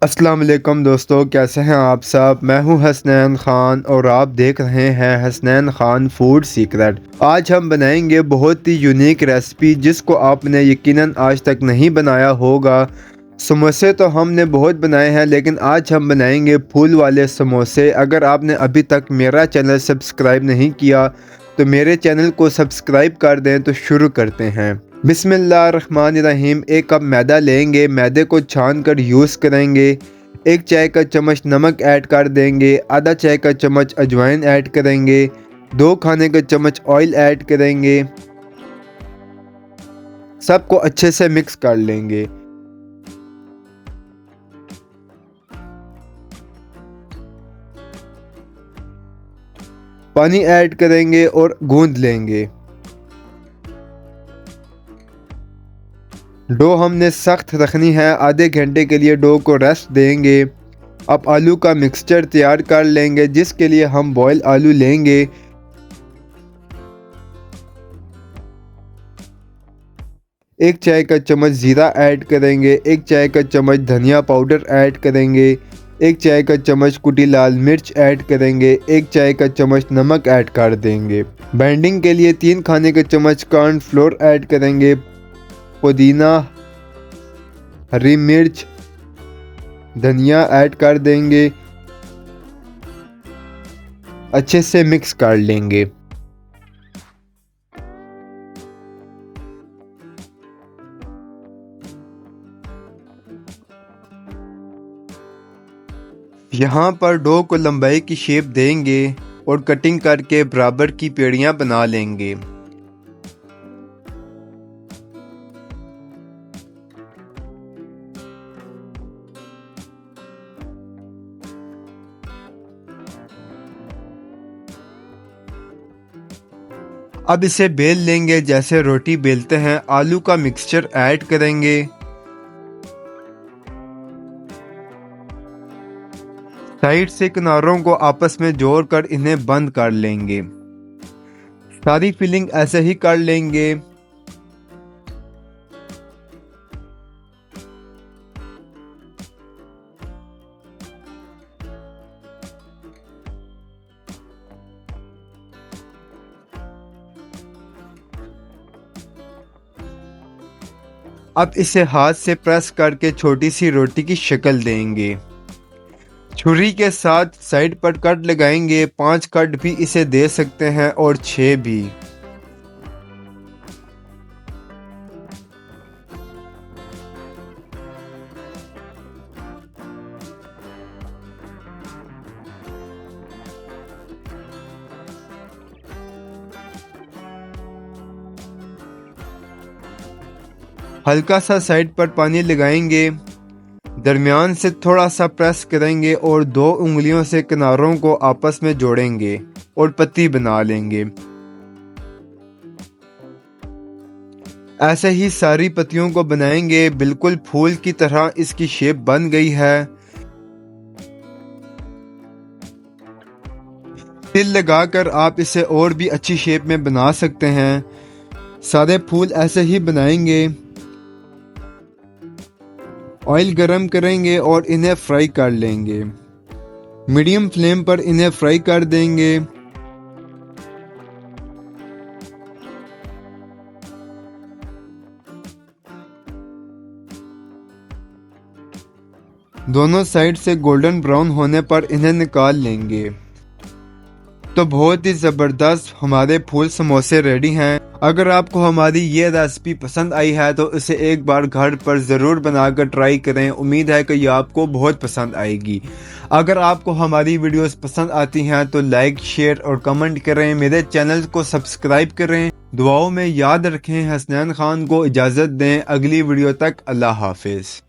अस्सलाम वालेकुम दोस्तों, कैसे हैं आप सब। मैं हूं हसनैन ख़ान और आप देख रहे हैं हसनैन ख़ान फूड सीक्रेट। आज हम बनाएंगे बहुत ही यूनिक रेसिपी जिसको आपने यकीनन आज तक नहीं बनाया होगा। समोसे तो हमने बहुत बनाए हैं, लेकिन आज हम बनाएंगे फूल वाले समोसे। अगर आपने अभी तक मेरा चैनल सब्सक्राइब नहीं किया तो मेरे चैनल को सब्सक्राइब कर दें। तो शुरू करते हैं। बिस्मिल्लाहिर्रहमानिर्रहीम। एक कप मैदा लेंगे, मैदे को छान कर यूज़ करेंगे। एक चाय का चम्मच नमक ऐड कर देंगे, आधा चाय का चम्मच अजवाइन ऐड करेंगे, 2 खाने का चम्मच ऑयल ऐड करेंगे। सबको अच्छे से मिक्स कर लेंगे। पानी ऐड करेंगे और गूंद लेंगे। डो हमने सख्त रखनी है, आधे घंटे के लिए डो को रेस्ट देंगे। अब आलू का मिक्सचर तैयार कर लेंगे, जिसके लिए हम बॉयल आलू लेंगे। एक चाय का चम्मच ज़ीरा ऐड करेंगे, एक चाय का चम्मच धनिया पाउडर ऐड करेंगे, एक चाय का चम्मच कुटी लाल मिर्च ऐड करेंगे, एक चाय का चम्मच नमक ऐड कर देंगे। बाइंडिंग के लिए 3 खाने के चम्मच कॉर्न फ्लोर ऐड करेंगे। पुदीना, हरी मिर्च, धनिया ऐड कर देंगे। अच्छे से मिक्स कर लेंगे। यहाँ पर डो को लंबाई की शेप देंगे और कटिंग करके बराबर की पेड़ियाँ बना लेंगे। अब इसे बेल लेंगे जैसे रोटी बेलते हैं। आलू का मिक्सचर ऐड करेंगे। साइड से किनारों को आपस में जोड़कर इन्हें बंद कर लेंगे। सारी फिलिंग ऐसे ही कर लेंगे। अब इसे हाथ से प्रेस करके छोटी सी रोटी की शक्ल देंगे। छुरी के साथ साइड पर कट लगाएंगे। 5 कट भी इसे दे सकते हैं और 6 भी। हल्का सा साइड पर पानी लगाएंगे। दरमियान से थोड़ा सा प्रेस करेंगे और 2 उंगलियों से किनारों को आपस में जोड़ेंगे और पत्ती बना लेंगे। ऐसे ही सारी पत्तियों को बनाएंगे। बिल्कुल फूल की तरह इसकी शेप बन गई है। तिल लगाकर आप इसे और भी अच्छी शेप में बना सकते हैं। सारे फूल ऐसे ही बनाएंगे। ऑयल गरम करेंगे और इन्हें फ्राई कर लेंगे। मीडियम फ्लेम पर इन्हें फ्राई कर देंगे। दोनों साइड से गोल्डन ब्राउन होने पर इन्हें निकाल लेंगे। तो बहुत ही ज़बरदस्त हमारे फूल समोसे रेडी हैं। अगर आपको हमारी ये रेसिपी पसंद आई है तो इसे एक बार घर पर ज़रूर बनाकर ट्राई करें। उम्मीद है कि ये आपको बहुत पसंद आएगी। अगर आपको हमारी वीडियोस पसंद आती हैं तो लाइक, शेयर और कमेंट करें। मेरे चैनल को सब्सक्राइब करें। दुआओं में याद रखें। हसनैन खान को इजाज़त दें। अगली वीडियो तक अल्लाह हाफिज़।